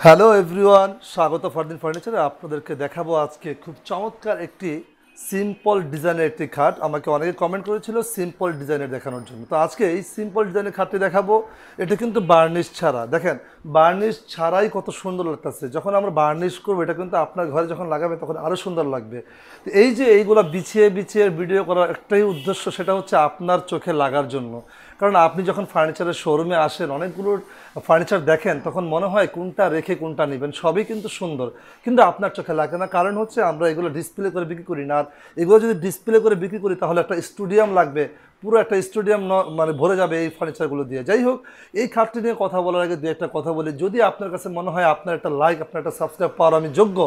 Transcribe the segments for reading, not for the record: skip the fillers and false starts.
Hello everyone, স্বাগত ফারদিন ফার্নিচারে। আপনাদেরকে দেখাবো আজকে খুব চমৎকার একটি সিম্পল ডিজাইনের একটি খাট। আমাকে অনেকে কমেন্ট করেছিল সিম্পল ডিজাইনের দেখানোর জন্য। তো আজকে এই সিম্পল ডিজাইনের খাটটি দেখাবো। এটা কিন্তু বার্নিশ ছাড়া, দেখেন বার্নিশ ছাড়াই কত সুন্দর লাগতেছে। যখন আমরা বার্নিশ করবো এটা কিন্তু আপনার ঘরে যখন লাগাবে তখন আরও সুন্দর লাগবে। তো এই যে এইগুলো বিছিয়ে বিছিয়ে ভিডিও করার একটাই উদ্দেশ্য, সেটা হচ্ছে আপনার চোখে লাগার জন্য। কারণ আপনি যখন ফার্নিচারের শোরুমে আসেন, অনেকগুলো ফার্নিচার দেখেন, তখন মনে হয় কোনটা রেখে কোনটা নেবেন। সবই কিন্তু সুন্দর, কিন্তু আপনার চোখে লাগে না। কারণ হচ্ছে আমরা এগুলো ডিসপ্লে করে বিক্রি করি না। আর এগুলো যদি ডিসপ্লে করে বিক্রি করি তাহলে একটা স্টুডিয়াম লাগবে, পুরো একটা স্টেডিয়াম মানে ভরে যাবে এই ফার্নিচারগুলো দিয়ে। যাই হোক, এই খাটটি নিয়ে কথা বলার আগে দু একটা কথা বলি। যদি আপনার কাছে মনে হয় আপনার একটা লাইক, আপনার একটা সাবস্ক্রাইব পাওয়ার আমি যোগ্য,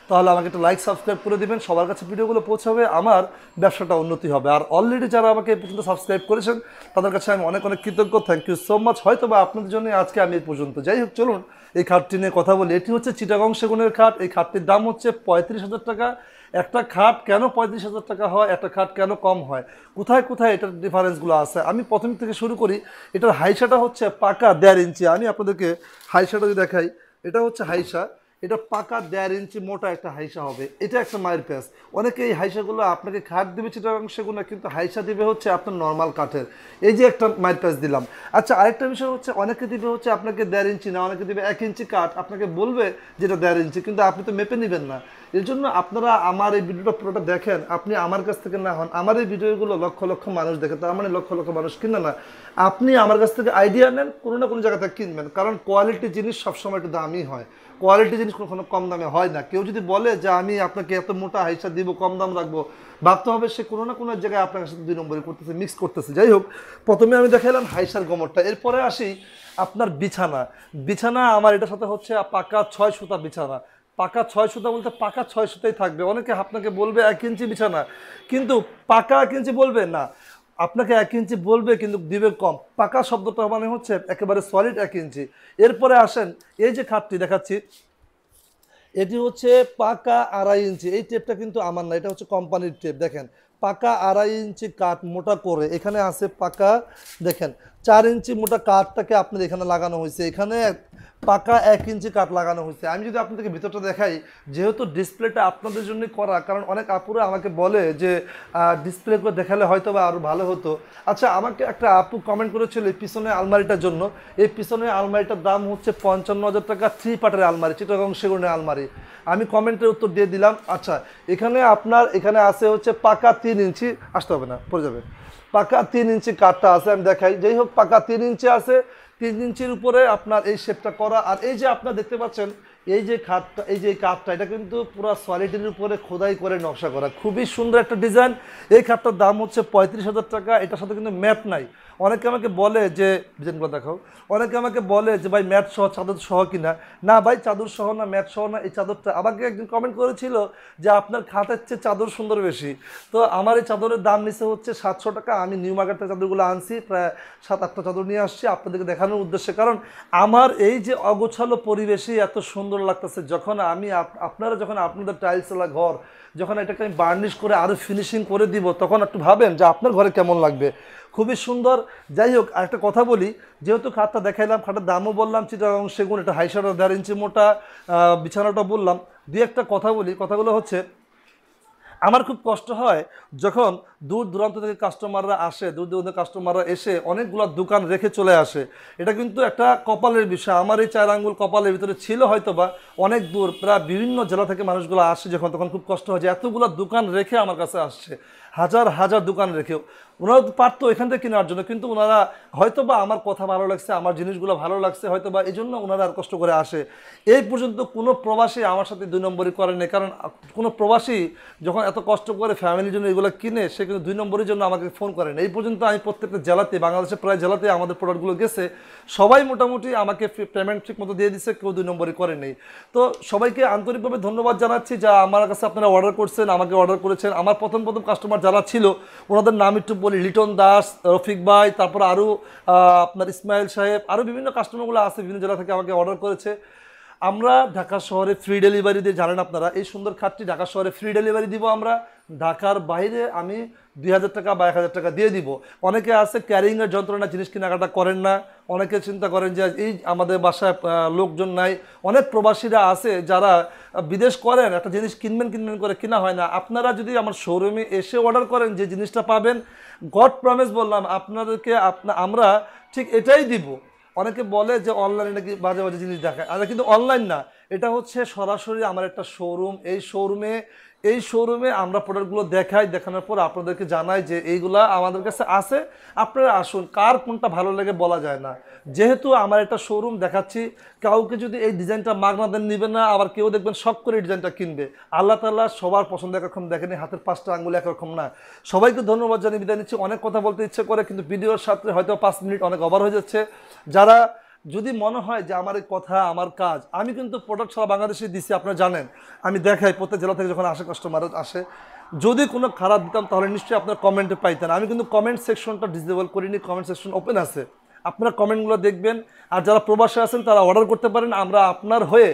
তাহলে আমাকে একটা লাইক সাবস্ক্রাইব করে দিবেন। সবার কাছে ভিডিওগুলো পৌঁছাবে, আমার ব্যবসাটা উন্নতি হবে। আর অলরেডি যারা আমাকে এই পর্যন্ত সাবস্ক্রাইব করেছেন তাদের কাছে আমি অনেক অনেক কৃতজ্ঞ। Thank you so much. হয়তো বা আপনাদের জন্য আজকে আমি এই পর্যন্ত। যাই হোক, চলুন এই খাটটি নিয়ে কথা বলি। এটি হচ্ছে চিটাগং সেগুনের খাট। এই খাটটির দাম হচ্ছে 35,000 টাকা। একটা খাট কেন 35,000 টাকা হয়, একটা খাট কেন কম হয়, কোথায় কোথায় এটার ডিফারেন্সগুলো আছে, আমি প্রথম থেকে শুরু করি। এটার হাইসাটা হচ্ছে পাকা 1.5 ইঞ্চি। আমি আপনাদেরকে হাইসাটা যদি দেখাই, এটা হচ্ছে হাইসা। এটা পাকা 1.5 ইঞ্চি মোটা একটা হাইসা হবে। এটা একটা মায়ের প্যাচ। অনেকে এই হাইসাগুলো আপনাকে খাট দিবে চিটাগাং সেগুলো, কিন্তু হাইসা দিবে হচ্ছে আপনার নর্মাল কাঠের। এই যে একটা মায়ের প্যাচ দিলাম। আচ্ছা, আরেকটা বিষয় হচ্ছে অনেকে দিবে হচ্ছে আপনাকে 1.5 ইঞ্চি, না অনেকে দিবে 1 ইঞ্চি কাঠ, আপনাকে বলবে যেটা 1.5 ইঞ্চি, কিন্তু আপনি তো মেপে নেবেন না। এর জন্য আপনারা আমার এই ভিডিওটা পুরোটা দেখেন। আপনি আমার কাছ থেকে না হন, আমার এই ভিডিওগুলো লক্ষ লক্ষ মানুষ দেখে, তার মানে লক্ষ লক্ষ মানুষ কিনে না। আপনি আমার কাছ থেকে আইডিয়া নেন, কোনো না কোনো জায়গা থেকে কিনবেন। কারণ কোয়ালিটি জিনিস সবসময় একটু দামই হয়, কোয়ালিটি জিনিস কখনো কম দামে হয় না। কেউ যদি বলে যে আমি আপনাকে এত মোটা হাইসা দিব, কম দাম রাখবো, ভাবতে হবে সে কোনো না কোনো জায়গায় আপনার সাথে 2 নম্বরই করতেছে, মিক্স করতেছে। যাই হোক, প্রথমে আমি দেখালাম হাইসার গমরটা। এরপরে আসি আপনার বিছানা। বিছানা আমার এটার সাথে হচ্ছে পাকা 6 সুতা বিছানা। পাকা 6 সুতা বলতে পাকা 6 সুতাই থাকবে। অনেকে আপনাকে বলবে 1 ইঞ্চি বিছানা, কিন্তু পাকা 1 ইঞ্চি বলবে না, আপনাকে 1 ইঞ্চি বলবে কিন্তু দিবে কম। পাকা শব্দটা মানে হচ্ছে একেবারে সলিড 1 ইঞ্চি। এরপরে আসেন, এই যে খাটটি দেখাচ্ছি, এটি হচ্ছে পাকা 2.5 ইঞ্চি। এই টেপটা কিন্তু আমার না, এটা হচ্ছে কোম্পানির টেপ। দেখেন পাকা 2.5 ইঞ্চি কাঠ মোটা করে এখানে আছে পাকা। দেখেন 4 ইঞ্চি মোটা কাঠটাকে আপনার এখানে লাগানো হয়েছে, এখানে পাকা 1 ইঞ্চি কাঠ লাগানো হয়েছে। আমি যদি আপনাদেরকে ভিতরটা দেখাই, যেহেতু ডিসপ্লেটা আপনাদের জন্যই করা, কারণ অনেক আপুরা আমাকে বলে যে ডিসপ্লে করে দেখালে হয়তো বা আরও ভালো হতো। আচ্ছা, আমাকে একটা আপু কমেন্ট করেছিল এই পিছনে আলমারিটার জন্য। এই পিছনে আলমারিটার দাম হচ্ছে 55,000 টাকা, 3 পার্টের আলমারি, চিটাগং সেগুনের আলমারি। আমি কমেন্টের উত্তর দিয়ে দিলাম। আচ্ছা, এখানে আপনার এখানে আছে হচ্ছে পাকা 3 ইঞ্চি, আসতে হবে না, পড়ে যাবে। পাকা 3 ইঞ্চি কাঠটা আছে, আমি দেখাই। যাই হোক, পাকা 3 ইঞ্চি আছে। 3 ইঞ্চির উপরে আপনার এই শেপটা করা। আর এই যে আপনারা দেখতে পাচ্ছেন এই যে খাটটা, এই যে কাঠটা, এটা কিন্তু পুরো সলিডের উপরে খোদাই করে নকশা করা, খুবই সুন্দর একটা ডিজাইন। এই খাটটার দাম হচ্ছে 35,000 টাকা। এটার সাথে কিন্তু ম্যাপ নাই। অনেকে আমাকে বলে যে ডিজাইনগুলো দেখাও, অনেকে আমাকে বলে যে ভাই ম্যাট সহ চাদর সহ কিনা। না ভাই, চাদর সহ না, ম্যাট সহ না। এই চাদরটা আমাকে একজন কমেন্ট করেছিল যে আপনার খাটের চেয়ে চাদর সুন্দর বেশি। তো আমার এই চাদরের দাম নিচে হচ্ছে 700 টাকা। আমি নিউ মার্কেট থেকে চাদরগুলো আনছি, প্রায় 7-8টা চাদর নিয়ে আসছি আপনাদেরকে দেখানোর উদ্দেশ্যে। কারণ আমার এই যে অগোছালো পরিবেশই এত সুন্দর লাগতেছে। যখন আমি আপনারা যখন আপনাদের টাইলসওয়ালা ঘর, যখন এটাকে আমি বার্নিশ করে আরও ফিনিশিং করে দিব, তখন একটু ভাবেন যে আপনার ঘরে কেমন লাগবে। খুবই সুন্দর। যাই হোক, আরেকটা কথা বলি, যেহেতু খাটটা দেখাইলাম, খাটের দামও বললাম চিটাগং সেগুন, এটা হাইসাটা 1.5 ইঞ্চি মোটা, বিছানাটা বললাম। দুই একটা কথা বলি। কথাগুলো হচ্ছে, আমার খুব কষ্ট হয় যখন দূর দূরান্ত থেকে কাস্টমাররা আসে, দূর দূরান্ত কাস্টমাররা এসে অনেকগুলো দোকান রেখে চলে আসে। এটা কিন্তু একটা কপালের বিষয়। আমার এই 4 আঙ্গুল কপালের ভিতরে ছিল হয়তো বা, অনেক দূর প্রায় বিভিন্ন জেলা থেকে মানুষগুলো আসে যখন, তখন খুব কষ্ট হয় যে এতগুলো দোকান রেখে আমার কাছে আসছে, হাজার হাজার দোকান রেখেও। ওনারা পারতো এখান থেকে কেনার জন্য, কিন্তু ওনারা হয়তো বা আমার কথা ভালো লাগছে, আমার জিনিসগুলো ভালো লাগছে হয়তো বা, এই জন্য ওনারা আর কষ্ট করে আসে। এই পর্যন্ত কোনো প্রবাসী আমার সাথে 2 নম্বরই করেনি। কারণ কোনো প্রবাসী যখন এত কষ্ট করে ফ্যামিলির জন্য এগুলো কিনে, সে কিন্তু 2 নম্বরের জন্য আমাকে ফোন করেন। এই পর্যন্ত আমি প্রত্যেকটা জেলাতে, বাংলাদেশের প্রায় জেলাতে আমাদের প্রোডাক্টগুলো গেছে, সবাই মোটামুটি আমাকে পেমেন্ট ঠিক মতো দিয়ে দিচ্ছে, কেউ 2 নম্বরই করেনি। তো সবাইকে আন্তরিকভাবে ধন্যবাদ জানাচ্ছি যা আমার কাছে আপনারা অর্ডার করছেন, আমাকে অর্ডার করেছেন। আমার প্রথম কাস্টমার যারা ছিল ওনাদের নাম একটু বলি, লিটন দাস, রফিক ভাই, তারপর আরও আপনার ইসমাইল সাহেব, আরও বিভিন্ন কাস্টমারগুলো আছে বিভিন্ন জেলা থেকে আমাকে অর্ডার করেছে। আমরা ঢাকা শহরে ফ্রি ডেলিভারি দিয়ে, জানেন আপনারা এই সুন্দর খাটটি ঢাকা শহরে ফ্রি ডেলিভারি দিব আমরা। ঢাকার বাইরে আমি 2000 টাকা বা 1000 টাকা দিয়ে দিব। অনেকে আছে ক্যারিংয়ের যন্ত্রণা, জিনিস কেনাকাটা করেন না, অনেকে চিন্তা করেন যে এই আমাদের বাসায় লোকজন নাই। অনেক প্রবাসীরা আছে যারা বিদেশ করেন, একটা জিনিস কিনবেন করে কিনা হয় না। আপনারা যদি আমার শোরুমে এসে অর্ডার করেন যে জিনিসটা পাবেন, গড প্রমিস বললাম আপনাদেরকে, আমরা ঠিক এটাই দিব। অনেকে বলে যে অনলাইনে নাকি বাজে বাজে জিনিস দেখায়, আর কিন্তু অনলাইন না, এটা হচ্ছে সরাসরি আমার একটা শোরুম। এই শোরুমে আমরা প্রোডাক্টগুলো দেখাই, দেখানোর পর আপনাদেরকে জানাই যে এইগুলা আমাদের কাছে আছে, আপনারা আসুন। কার কোনটা ভালো লাগে বলা যায় না। যেহেতু আমার একটা শোরুম দেখাচ্ছি, কাউকে যদি এই ডিজাইনটা মাগনা দেন নিবে না, আবার কেউ দেখবেন শখ করে এই ডিজাইনটা কিনবে। আল্লাহ তাআলা সবার পছন্দ একরকম দেখেনি, হাতের 5টা আঙ্গুল একরকম না। সবাইকে ধন্যবাদ জানিয়ে বিদায় নিচ্ছি। অনেক কথা বলতে ইচ্ছে করে, কিন্তু ভিডিওর সাথে হয়তো 5 মিনিট অনেক ওভার হয়ে যাচ্ছে। যারা যদি মনে হয় যে আমার এই কথা আমার কাজ, আমি কিন্তু প্রোডাক্ট সারা বাংলাদেশে দিচ্ছি, আপনারা জানেন। আমি দেখাই প্রত্যেক জেলা থেকে যখন আসে কাস্টমার আসে, যদি কোনো খারাপ দিতাম তাহলে নিশ্চয়ই আপনার কমেন্টে পাইতেন। আমি কিন্তু কমেন্ট সেকশনটা ডিসেবল করিনি, কমেন্ট সেকশন ওপেন আছে, আপনারা কমেন্টগুলো দেখবেন। আর যারা প্রবাসে আছেন তারা অর্ডার করতে পারেন। আমরা আপনার হয়ে,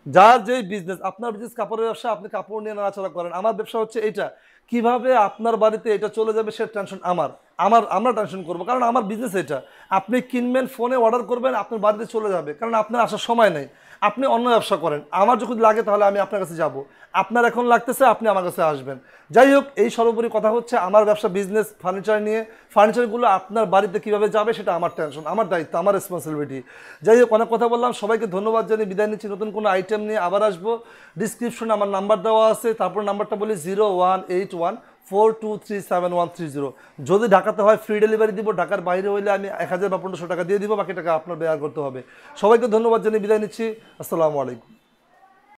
যার যেই বিজনেস, আপনার বিজনেস কাপড়ের ব্যবসা, আপনি কাপড় নিয়ে নাড়াচাড়া করেন, আমার ব্যবসা হচ্ছে এইটা, কিভাবে আপনার বাড়িতে এটা চলে যাবে সে টেনশন আমরা টেনশন করবো, কারণ আমার বিজনেস এটা। আপনি কিনবেন, ফোনে অর্ডার করবেন, আপনার বাড়িতে চলে যাবে, কারণ আপনার আসার সময় নেই। আপনি অন্য ব্যবসা করেন, আমার যখন লাগে তাহলে আমি আপনার কাছে যাব, আপনার এখন লাগতেছে আপনি আমার কাছে আসবেন। যাই হোক, এই সর্বোপরি কথা হচ্ছে আমার ব্যবসা বিজনেস ফার্নিচার নিয়ে। ফার্নিচারগুলো আপনার বাড়িতে কিভাবে যাবে সেটা আমার টেনশন, আমার দায়িত্ব, আমার রেসপন্সিবিলিটি। যাই হোক, অনেক কথা বললাম, সবাইকে ধন্যবাদ জানিয়ে বিদায় নিচ্ছি। নতুন কোনো আইটেম নিয়ে আবার আসবো। ডিসক্রিপশনে আমার নাম্বার দেওয়া আছে, তারপর নাম্বারটা বলি 018142373130। যদি ঢাকাতে হয় ফ্রি ডেলিভারি দিব, ঢাকার বাইরে হইলে আমি 1000 বা 1500 টাকা দিয়ে দিব, বাকি টাকা আপনার ব্যয় করতে হবে। সবাইকে ধন্যবাদ জানিয়ে বিদায় নিচ্ছি। আসসালামু আলাইকুম।